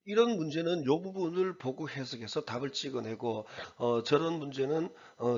이런 문제는 요 부분을 보고 해석해서 답을 찍어내고 저런 문제는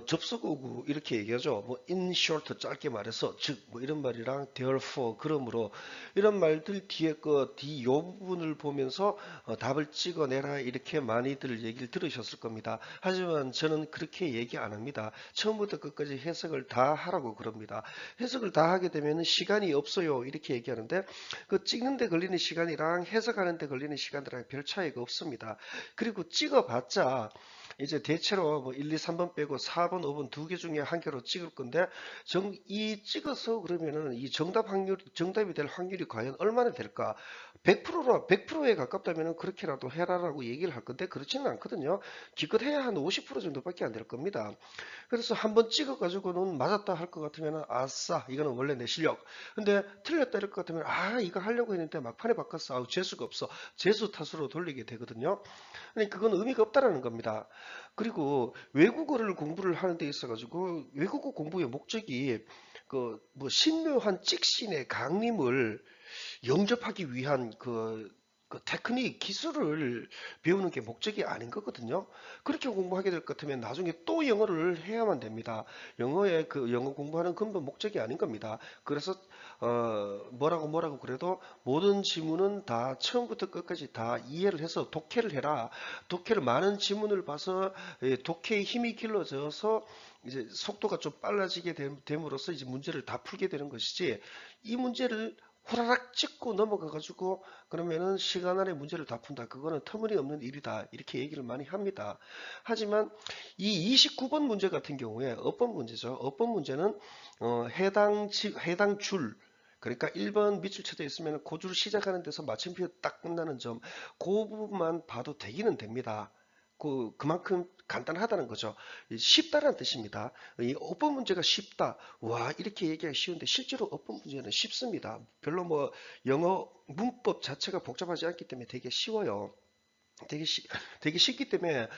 접속어구 이렇게 얘기하죠. 뭐 in short 짧게 말해서 즉 뭐 이런 말이랑 therefore 그러므로 이런 말들 뒤에 거 뒤 요 부분을 보면서 답을 찍어내라 이렇게 많이들 얘기를 들으셨을 겁니다. 하지만 저는 그렇게 얘기 안 합니다. 처음부터 끝까지 해석을 다 하라고 그럽니다. 해석을 다 하게 되면 시간이 없어요 이렇게 얘기하는데 그 찍는데 걸리는 시간이랑 해석하는데 걸리는 시간이랑 별 차이가 없습니다. 그리고 찍어봤자 이제 대체로 뭐 1, 2, 3번 빼고 4번, 5번 두 개 중에 한 개로 찍을 건데 이 찍어서 그러면은 이 정답이 될 확률이 과연 얼마나 될까? 100%에 가깝다면은 그렇게라도 해라라고 얘기를 할 건데 그렇지는 않거든요. 기껏 해야 한 50% 정도밖에 안 될 겁니다. 그래서 한번 찍어가지고는 맞았다 할 것 같으면 아싸 이거는 원래 내 실력. 근데 틀렸다 할 것 같으면 이거 하려고 했는데 막판에 바꿨어. 재수가 없어. 재수 탓으로 돌리게 되거든요. 근데 그건 의미가 없다라는 겁니다. 그리고 외국어를 공부를 하는 데 있어가지고 외국어 공부의 목적이 그 뭐 신묘한 찍신의 강림을 영접하기 위한 그 테크닉, 기술을 배우는 게 목적이 아닌 거거든요. 그렇게 공부하게 될 것 같으면 나중에 또 영어를 해야만 됩니다. 영어의 그 영어 공부하는 근본 목적이 아닌 겁니다. 그래서 뭐라고 그래도 모든 지문은 다 처음부터 끝까지 다 이해를 해서 독해를 해라. 독해를 많은 지문을 봐서 독해의 힘이 길러져서 이제 속도가 좀 빨라지게 됨으로써 이제 문제를 다 풀게 되는 것이지 이 문제를 호라락 찍고 넘어가 가지고 그러면은 시간 안에 문제를 다 푼다. 그거는 터무니없는 일이다. 이렇게 얘기를 많이 합니다. 하지만 이 29번 문제 같은 경우에 어법 문제죠. 어법 문제는 해당 줄 그러니까 1번 밑줄 쳐져 있으면 그 줄 시작하는 데서 마침표 딱 끝나는 점, 그 부분만 봐도 되기는 됩니다. 그만큼 간단하다는 거죠. 쉽다는 뜻입니다. 이 어법 문제가 쉽다. 와, 이렇게 얘기하기 쉬운데 실제로 어법 문제는 쉽습니다. 별로 뭐 영어 문법 자체가 복잡하지 않기 때문에 되게 쉬워요. 되게 되게 쉽기 때문에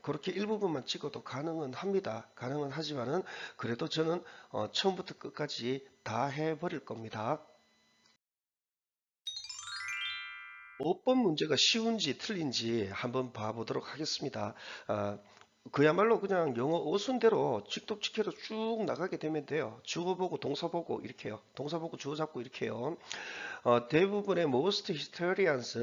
그렇게 일부분만 찍어도 가능은 합니다. 가능은 하지만은 그래도 저는 처음부터 끝까지 다 해버릴 겁니다. 어법 문제가 쉬운지 틀린지 한번 봐보도록 하겠습니다. 아, 그야말로 그냥 영어 어순대로 찍독찍해로 쭉 나가게 되면 돼요. 주어 보고 동사 보고 이렇게 해요. 동사 보고 주어 잡고 이렇게 해요. 대부분의 most historians,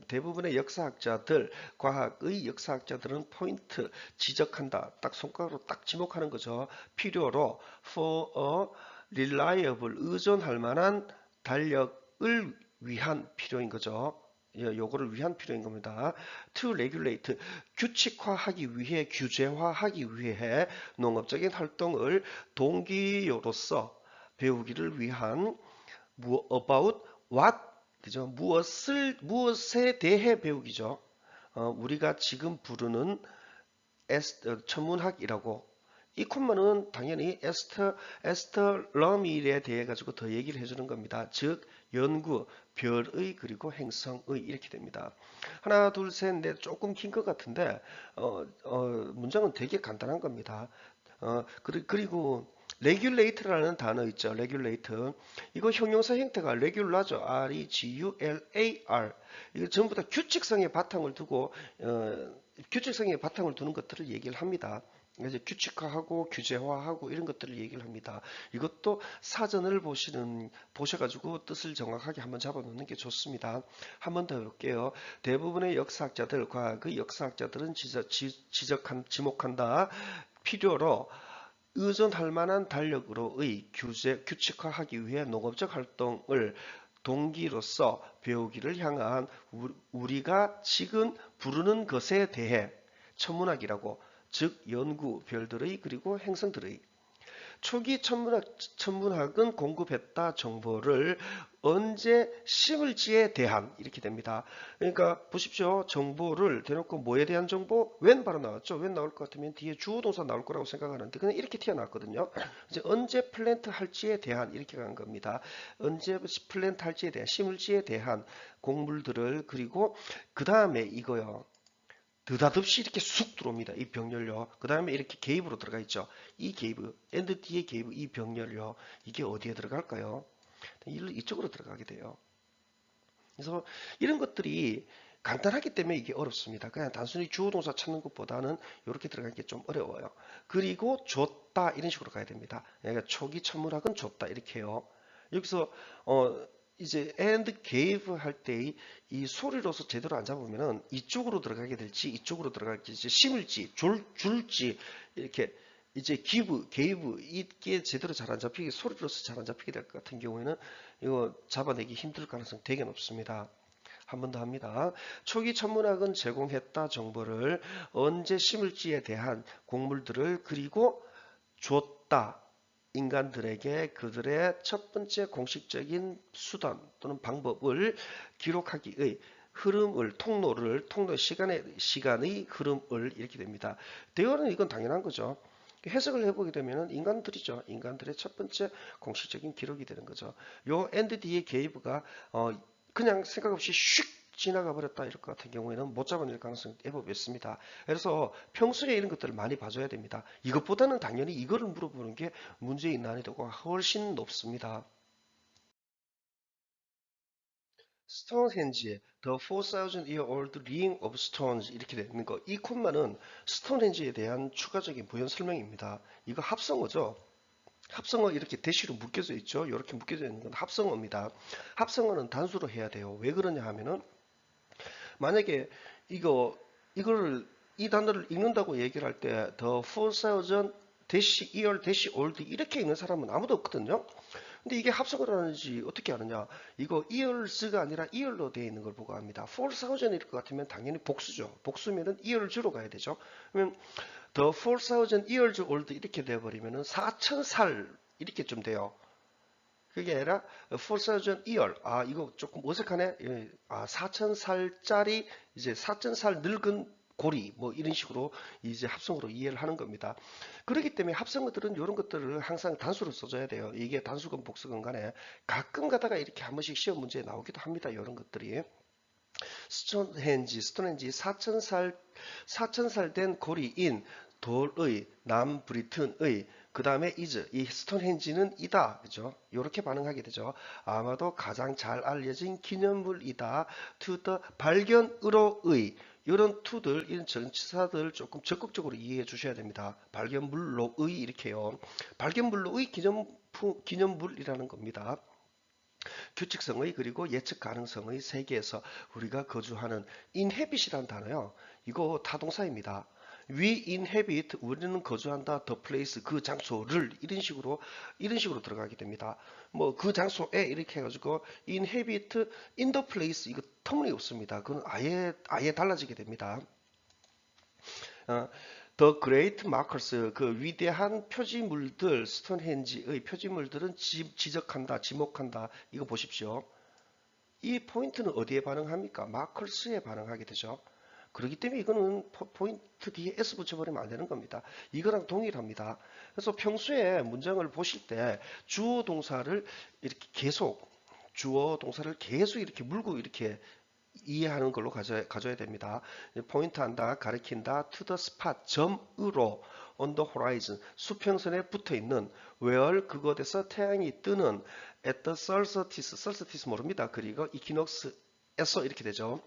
대부분의 역사학자들, 과학의 역사학자들은 포인트, 지적한다. 딱 손가락으로 딱 지목하는 거죠. 필요로 for a reliable, 의존할 만한 달력을 위한 필요인 거죠. 요거를 위한 필요인 겁니다. To regulate, 규칙화하기 위해, 규제화하기 위해 농업적인 활동을 동기로서 배우기를 위한 about what 그죠? 무엇에 대해 배우기죠. 우리가 지금 부르는 천문학이라고 이 콤마는 당연히 에스트러미에 대해 가지고 더 얘기를 해주는 겁니다. 즉 연구, 별의 그리고 행성의 이렇게 됩니다. 하나, 둘, 셋, 넷 조금 긴 것 같은데 문장은 되게 간단한 겁니다. 그리고 regulate라는 단어 있죠. regulate. 이거 형용사 형태가 regular죠. R-E-G-U-L-A-R. 이거 전부 다 규칙성에 바탕을 두는 것들을 얘기를 합니다. 이제 규칙화하고 규제화하고 이런 것들을 얘기를 합니다. 이것도 사전을 보셔가지고 뜻을 정확하게 한번 잡아놓는 게 좋습니다. 한 번 더 해볼게요. 대부분의 역사학자들, 과학의 역사학자들은 지목한다. 필요로 의존할 만한 달력으로의 규칙화하기 위해 농업적 활동을 동기로서 배우기를 향한 우리가 지금 부르는 것에 대해 천문학이라고 즉 연구, 별들의 그리고 행성들의 초기 천문학은 공급했다 정보를 언제 심을지에 대한 이렇게 됩니다. 그러니까 보십시오. 정보를 대놓고 뭐에 대한 정보? when 바로 나왔죠. when 나올 것 같으면 뒤에 주어 동사 나올 거라고 생각하는데 그냥 이렇게 튀어나왔거든요. 이제 언제 플랜트 할지에 대한 이렇게 간 겁니다. 언제 플랜트 할지에 대한 심을지에 대한 곡물들을 그리고 그 다음에 이거요. 느닷없이 이렇게 쑥 들어옵니다. 이 병렬요. 그 다음에 이렇게 개입으로 들어가 있죠. 이 개입, 엔드 뒤에 개입, 이 병렬요. 이게 어디에 들어갈까요? 이쪽으로 들어가게 돼요. 그래서 이런 것들이 간단하기 때문에 이게 어렵습니다. 그냥 단순히 주어 동사 찾는 것보다는 이렇게 들어가는 게 좀 어려워요. 그리고 줬다 이런 식으로 가야 됩니다. 그러니까 초기 천문학은 줬다 이렇게 해요. 여기서 이제 and gave 할 때 이 소리로서 제대로 안 잡으면은 이쪽으로 들어가게 될지 이쪽으로 들어갈지 심을지 줄지 이렇게 이제 gave 이게 제대로 잘 안 잡히게 소리로서 잘 안 잡히게 될 것 같은 경우에는 이거 잡아내기 힘들 가능성 되게 높습니다. 한 번 더 합니다. 초기 천문학은 제공했다 정보를 언제 심을지에 대한 곡물들을 그리고 줬다 인간들에게 그들의 첫 번째 공식적인 수단 또는 방법을 기록하기의 흐름을 통로의 시간의 흐름을 이렇게 됩니다. 대화는 이건 당연한 거죠. 해석을 해보게 되면 인간들이죠. 인간들의 첫 번째 공식적인 기록이 되는 거죠. 요 엔드 뒤에 게이브가 그냥 생각 없이 슉 지나가 버렸다 이럴 것 같은 경우에는 못 잡아낼 가능성이 대부분 있습니다. 그래서 평소에 이런 것들을 많이 봐줘야 됩니다. 이것보다는 당연히 이거를 물어보는 게 문제의 난이도가 훨씬 높습니다. 스톤헨지의 The 4,000-year-old ring of stones 이렇게 되는 거. 이 콤마는 스톤헨지에 대한 추가적인 부연 설명입니다. 이거 합성어죠. 합성어 이렇게 대시로 묶여져 있죠. 이렇게 묶여져 있는 건 합성어입니다. 합성어는 단수로 해야 돼요. 왜 그러냐 하면은 만약에 이거를 이 단어를 읽는다고 얘기를 할 때 the 4,000 year old 이렇게 읽는 사람은 아무도 없거든요. 근데 이게 합성을 하는지 어떻게 아느냐? 이거 years가 아니라 year로 되어 있는 걸 보고 합니다. 4,000일 것 같으면 당연히 복수죠. 복수면은 years로 가야 되죠. 그러면 the 4,000 years old 이렇게 되어버리면은 4,000살 이렇게 좀 돼요. 그게 아니라 4,000 year. 아, 이거 조금 어색하네. 예. 아, 4,000살짜리 이제 4,000살 늙은 고리 뭐 이런 식으로 이제 합성으로 이해를 하는 겁니다. 그렇기 때문에 합성어들은 이런 것들을 항상 단수로 써줘야 돼요. 이게 단수건 복수건 간에 가끔 가다가 이렇게 한 번씩 시험 문제에 나오기도 합니다. 이런 것들이. 스톤헨지 4,000살 된 고리인 돌의 남브리튼의 그 다음에 이즈 이 스톤헨지는 이다 그죠? 이렇게 반응하게 되죠. 아마도 가장 잘 알려진 기념물이다. to the 발견으로의 이런 투들 이런 전치사들 조금 적극적으로 이해해 주셔야 됩니다. 발견물로의 이렇게요. 발견물로의 기념물이라는 겁니다. 규칙성의 그리고 예측 가능성의 세계에서 우리가 거주하는 inhabit이라는 단어요. 이거 타동사입니다. We inhabit 우리는 거주한다 the place 그 장소를 이런 식으로 들어가게 됩니다. 뭐 그 장소에 이렇게 해가지고 inhabit in the place 이거 터무니없습니다. 그건 아예 달라지게 됩니다. 어, The Great Markers, 그 위대한 표지물들, 스톤헨지의 표지물들은 지적한다, 지목한다. 이거 보십시오. 이 포인트는 어디에 반응합니까? 마커스에 반응하게 되죠. 그렇기 때문에 이거는 포인트 뒤에 S 붙여버리면 안 되는 겁니다. 이거랑 동일합니다. 그래서 평소에 문장을 보실 때 주어 동사를 이렇게 계속 이렇게 물고 이렇게 이해하는 걸로 가져야 됩니다. 포인트한다, 가리킨다, to the spot, 점으로, on the horizon, 수평선에 붙어 있는, where 그곳에서 태양이 뜨는, at the solstice 모릅니다. 그리고 equinox에서 이렇게 되죠.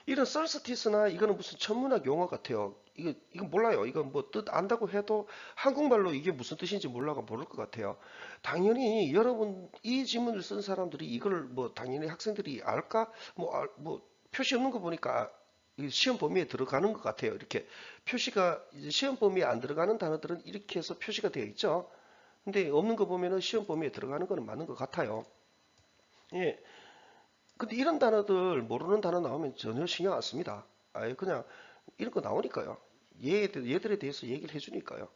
이런 solstice나 이거는 무슨 천문학 용어 같아요. 이거 몰라요. 이거 뭐 뜻 안다고 해도 한국말로 이게 무슨 뜻인지 몰라가 모를 것 같아요. 당연히 여러분 이 지문을 쓴 사람들이 이걸 뭐 당연히 학생들이 알까? 뭐 표시 없는 거 보니까 시험 범위에 들어가는 것 같아요. 이렇게 표시가 이제 시험 범위에 안 들어가는 단어들은 이렇게 해서 표시가 되어 있죠. 근데 없는 거 보면은 시험 범위에 들어가는 거는 맞는 것 같아요. 예. 근데 이런 단어들 모르는 단어 나오면 전혀 신경 안 씁니다. 아예 그냥 이런 거 나오니까요. 얘들에 대해서 얘기를 해주니까요.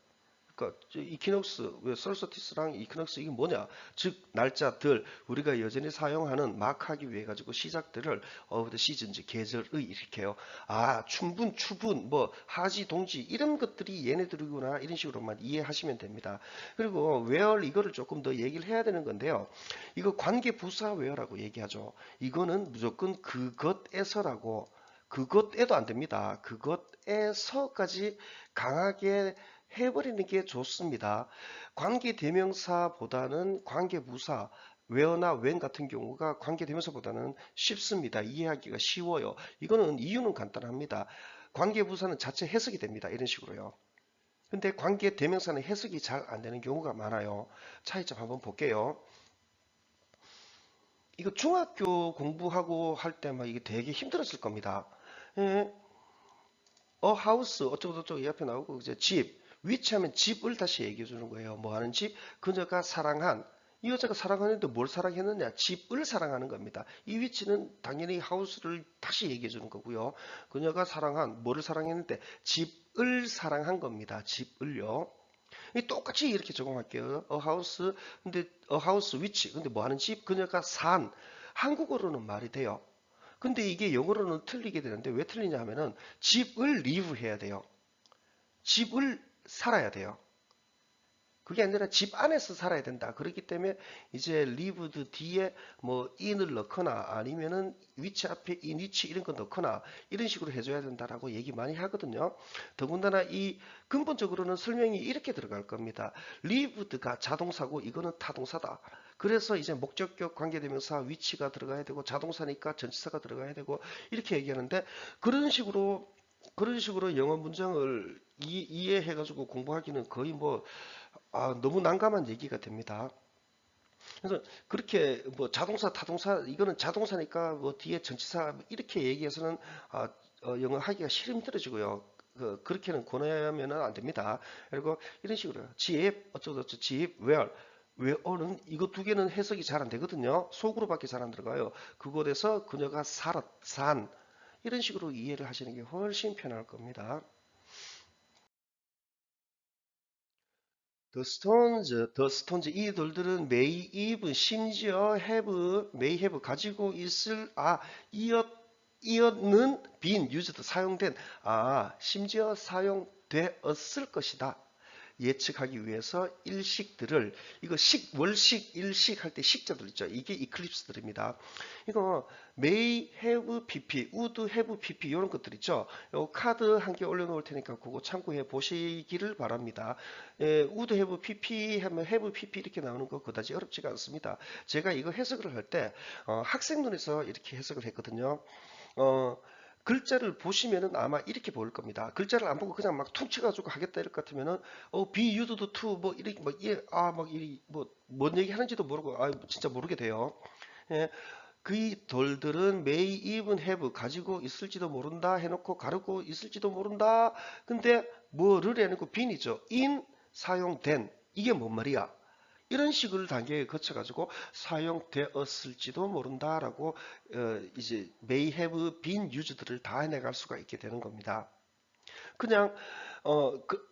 그러니까 이퀴녹스, 왜 솔스티스랑 이퀴녹스 이게 뭐냐? 즉 날짜들 우리가 여전히 사용하는 마크하기 위해 가지고 시작들을 of the seasons 계절의 이렇게요. 아 추분 뭐 하지 동지 이런 것들이 얘네들이구나 이런 식으로만 이해하시면 됩니다. 그리고 where 이거를 조금 더 얘기를 해야 되는 건데요. 이거 관계 부사 where라고 얘기하죠. 이거는 무조건 그것에서라고 그것에도 안 됩니다. 그것에서까지 강하게 해버리는 게 좋습니다. 관계 대명사보다는 관계 부사, where나 when 같은 경우가 관계대명사보다는 쉽습니다. 이해하기가 쉬워요. 이거는 이유는 간단합니다. 관계부사는 자체 해석이 됩니다. 이런 식으로요. 근데 관계대명사는 해석이 잘 안 되는 경우가 많아요. 차이점 한번 볼게요. 이거 중학교 공부하고 할 때 막 이게 되게 힘들었을 겁니다. 예, house 어쩌고저쩌고 이 앞에 나오고 이제 집 위치하면 집을 다시 얘기해 주는 거예요. 뭐 하는 집? 그녀가 사랑한 이 여자가 사랑하는데 뭘 사랑했느냐? 집을 사랑하는 겁니다. 이 위치는 당연히 house를 다시 얘기해 주는 거고요. 그녀가 사랑한 뭐를 사랑했는데 집을 사랑한 겁니다. 집을요. 똑같이 이렇게 적용할게요. a house 근데 a house 위치 근데 뭐 하는 집? 그녀가 산 한국어로는 말이 돼요. 근데 이게 영어로는 틀리게 되는데 왜 틀리냐 하면은 집을 live 해야 돼요. 집을 살아야 돼요. 그게 아니라 집 안에서 살아야 된다. 그렇기 때문에 이제 lived 뒤에 뭐 in을 넣거나 아니면은 위치 앞에 in 위치 이런 거 넣거나 이런 식으로 해줘야 된다라고 얘기 많이 하거든요. 더군다나 이 근본적으로는 설명이 이렇게 들어갈 겁니다. lived가 자동사고 이거는 타동사다. 그래서 이제 목적격 관계대명사 위치가 들어가야 되고 자동사니까 전치사가 들어가야 되고 이렇게 얘기하는데 그런 식으로 영어 문장을 이해해가지고 공부하기는 거의 뭐 너무 난감한 얘기가 됩니다. 그래서 그렇게 뭐 자동사, 타동사 이거는 자동사니까 뭐 뒤에 전치사 이렇게 얘기해서는 영어 하기가 힘들어지고요. 그렇게는 권하면은 안 됩니다. 그리고 이런 식으로 집 어쩌고저쩌고 집 where는 이거 두 개는 해석이 잘 안 되거든요. 속으로밖에 잘 안 들어가요. 그곳에서 그녀가 산 이런 식으로 이해를 하시는 게 훨씬 편할 겁니다. The Stones 이 돌들은 may even 심지어 may have 가지고 있을 이었는 been used 사용된 심지어 사용되었을 것이다. 예측하기 위해서 일식들을 이거 월식 일식 할 때 식자들 있죠. 이게 이클립스들입니다. 이거 may have pp, would have pp 이런 것들 있죠. 요 카드 한 개 올려놓을 테니까 그거 참고해 보시기를 바랍니다. would have pp 하면 have pp 이렇게 나오는 거 그다지 어렵지가 않습니다. 제가 이거 해석을 할 때 학생 눈에서 이렇게 해석을 했거든요. 어, 글자를 보시면은 아마 이렇게 보일 겁니다. 글자를 안 보고 그냥 막 퉁쳐가지고 하겠다 이럴 것 같으면은 be used to 뭐 이렇게 뭐뭔 얘기 하는지도 모르고 진짜 모르게 돼요. 예, 그 돌들은 may even have 가지고 있을지도 모른다 해놓고 가르고 있을지도 모른다. 근데 뭐를 해놓고 bean이죠. in 사용된 이게 뭔 말이야? 이런 식을 단계에 거쳐가지고 사용되었을지도 모른다라고 이제 may have been used를 다 해내갈 수가 있게 되는 겁니다. 그냥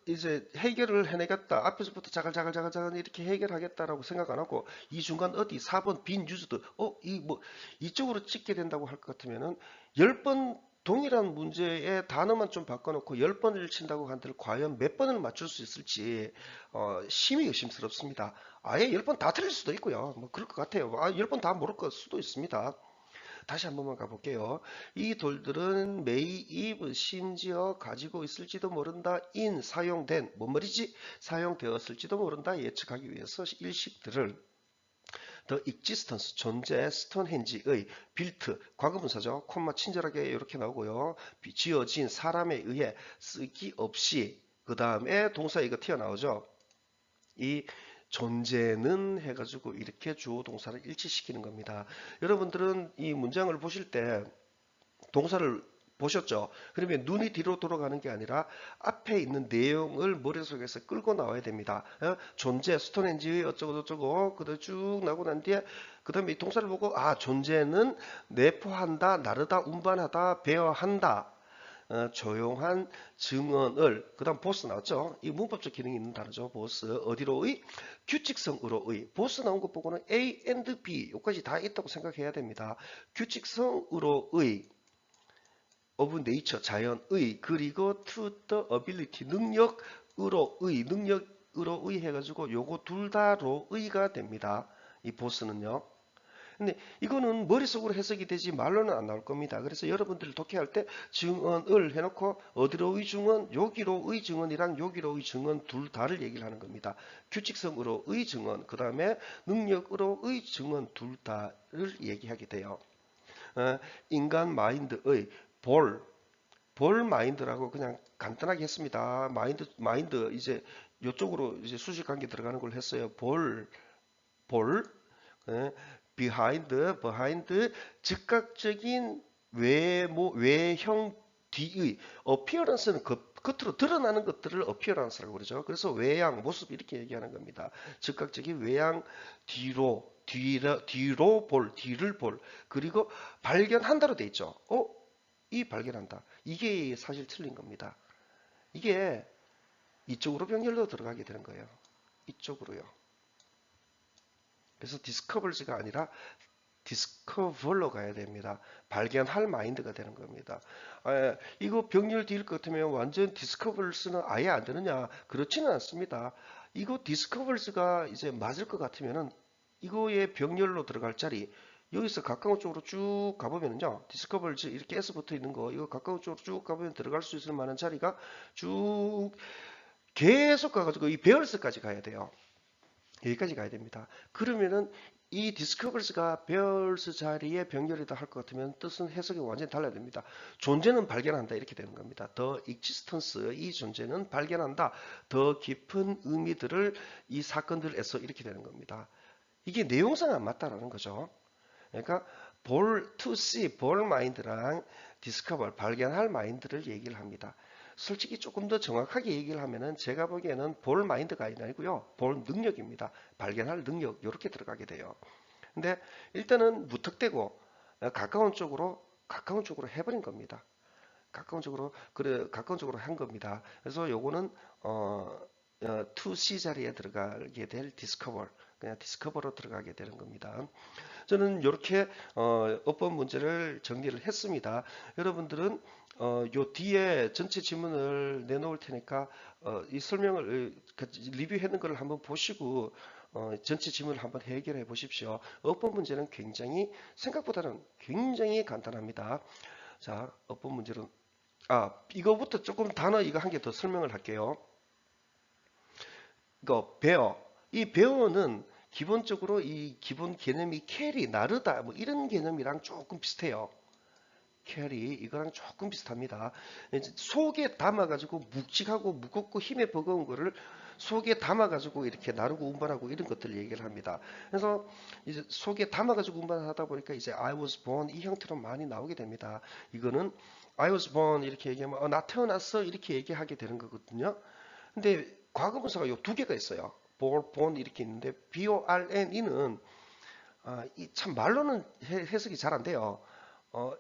이제 해결을 해내겠다. 앞에서부터 자글자글 이렇게 해결하겠다라고 생각 안 하고 이 중간 어디 4번 빈 유즈드 이쪽으로 찍게 된다고 할 것 같으면은 10번 동일한 문제의 단어만 좀 바꿔놓고 10번을 친다고 한들 과연 몇 번을 맞출 수 있을지 심히 의심스럽습니다. 아예 10번 다 틀릴 수도 있고요. 뭐 그럴 것 같아요. 10번 다 모를 것 수도 있습니다. 다시 한 번만 가볼게요. 이 돌들은 may if 심지어 가지고 있을지도 모른다 in 사용된 뭔 말이지? 사용되었을지도 모른다 예측하기 위해서 일식들을 the existence 존재 스톤헨지의 built 과거분사죠. 콤마 친절하게 이렇게 나오고요. 지어진 사람에 의해 쓰기 없이 그 다음에 동사 이거 튀어나오죠. 이 존재는 해가지고 이렇게 주어 동사를 일치시키는 겁니다. 여러분들은 이 문장을 보실 때 동사를 보셨죠? 그러면 눈이 뒤로 돌아가는 게 아니라 앞에 있는 내용을 머릿속에서 끌고 나와야 됩니다. 존재, 스톤헨지 어쩌고저쩌고 그대로 쭉 나오고 난 뒤에 그 다음에 이 동사를 보고 존재는 내포한다, 나르다, 운반하다, 배어한다. 조용한 증언을 그 다음 보스 나왔죠. 이 문법적 기능이 있는 단어죠. 보스 어디로의 규칙성으로의 보스 나온 것 보고는 A and B 여기까지 다 있다고 생각해야 됩니다. 규칙성으로의 of nature 자연의 그리고 to the ability 능력으로의 해가지고 요거 둘 다로의가 됩니다. 이 보스는요. 근데 이거는 머릿속으로 해석이 되지 말로는 안 나올 겁니다. 그래서 여러분들이 독해할 때 증언을 해놓고 어디로의 증언, 여기로의 증언이랑 여기로의 증언 둘 다를 얘기를 하는 겁니다. 규칙성으로의 증언, 그 다음에 능력으로의 증언 둘 다를 얘기하게 돼요. 인간 마인드의 볼 마인드라고 그냥 간단하게 했습니다. 마인드 이제 이쪽으로 이제 수직 관계 들어가는 걸 했어요. 볼, 예, behind, 즉각적인 외형 뒤의 appearance는 겉으로 드러나는 것들을 appearance라고 그러죠. 그래서 외양, 모습 이렇게 얘기하는 겁니다. 즉각적인 외양 뒤로 볼, 뒤를 볼. 그리고 발견한다로 돼 있죠. 이 발견한다. 이게 사실 틀린 겁니다. 이게 이쪽으로 병렬로 들어가게 되는 거예요. 이쪽으로요. 그래서 discovers가 아니라 discover로 가야 됩니다. 발견할 마인드가 되는 겁니다. 이거 병렬 뒤일 것 같으면 완전 discovers는 아예 안 되느냐? 그렇지는 않습니다. 이거 discovers가 이제 맞을 것 같으면은 이거의 병렬로 들어갈 자리 여기서 가까운 쪽으로 쭉 가보면요. discovers 이렇게 S 붙어 있는 거 이거 가까운 쪽으로 쭉 가보면 들어갈 수 있을 만한 자리가 쭉 계속 가가지고 이 베어스까지 가야 돼요. 여기까지 가야 됩니다. 그러면은 이 디스커버스가 베어스 자리에 병렬이다 할 것 같으면 뜻은 해석이 완전히 달라야 됩니다. 존재는 발견한다 이렇게 되는 겁니다. 더 익지스턴스 이 존재는 발견한다. 더 깊은 의미들을 이 사건들에서 이렇게 되는 겁니다. 이게 내용상 안 맞다라는 거죠. 그러니까 to see, 볼 마인드랑 discover, 발견할 마인드를 얘기를 합니다. 솔직히 조금 더 정확하게 얘기를 하면은 제가 보기에는 볼 마인드가 아니고요. 볼 능력입니다. 발견할 능력 이렇게 들어가게 돼요. 근데 일단은 무턱대고 가까운 쪽으로 해버린 겁니다. 가까운 쪽으로 한 겁니다. 그래서 요거는 to see 자리에 들어가게 될 discover, 그냥 discover로 들어가게 되는 겁니다. 저는 이렇게 어법 문제를 정리를 했습니다. 여러분들은 요 뒤에 전체 지문을 내놓을 테니까 이 설명을 리뷰하는 걸 한번 보시고 전체 지문을 한번 해결해 보십시오. 어법 문제는 생각보다는 굉장히 간단합니다. 자, 어법 문제는 이거부터 조금 단어 이거 한 개 더 설명을 할게요. 이거 이 bear는 기본적으로 이 기본 개념이 캐리, 나르다 뭐 이런 개념이랑 조금 비슷해요. 캐리 이거랑 조금 비슷합니다. 속에 담아가지고 묵직하고 무겁고 힘에 버거운 거를 속에 담아가지고 이렇게 나르고 운반하고 이런 것들을 얘기를 합니다. 그래서 이제 속에 담아가지고 운반하다 보니까 이제 I was born 이 형태로 많이 나오게 됩니다. 이거는 I was born 이렇게 얘기하면 나 태어났어 이렇게 얘기하게 되는 거거든요. 근데 과거분사가 요 두 개가 있어요. born 이렇게 있는데 born이는 참 말로는 해석이 잘 안 돼요.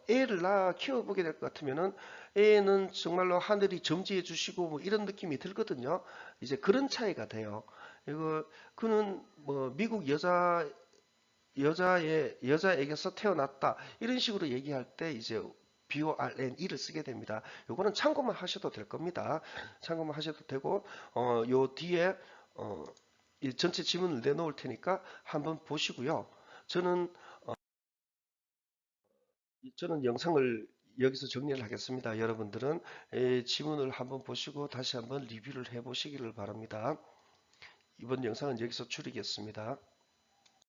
애를 낳아 키워보게 될 것 같으면은 애는 정말로 하늘이 점지해 주시고 뭐 이런 느낌이 들거든요. 이제 그런 차이가 돼요. 그는 뭐 미국 여자에게서 태어났다 이런 식으로 얘기할 때 이제 born을 쓰게 됩니다. 요거는 참고만 하셔도 될 겁니다. 참고만 하셔도 되고 요 뒤에 이 전체 지문을 내놓을 테니까 한번 보시고요. 저는 영상을 여기서 정리를 하겠습니다. 여러분들은 지문을 한번 보시고 다시 한번 리뷰를 해 보시기를 바랍니다. 이번 영상은 여기서 줄이겠습니다.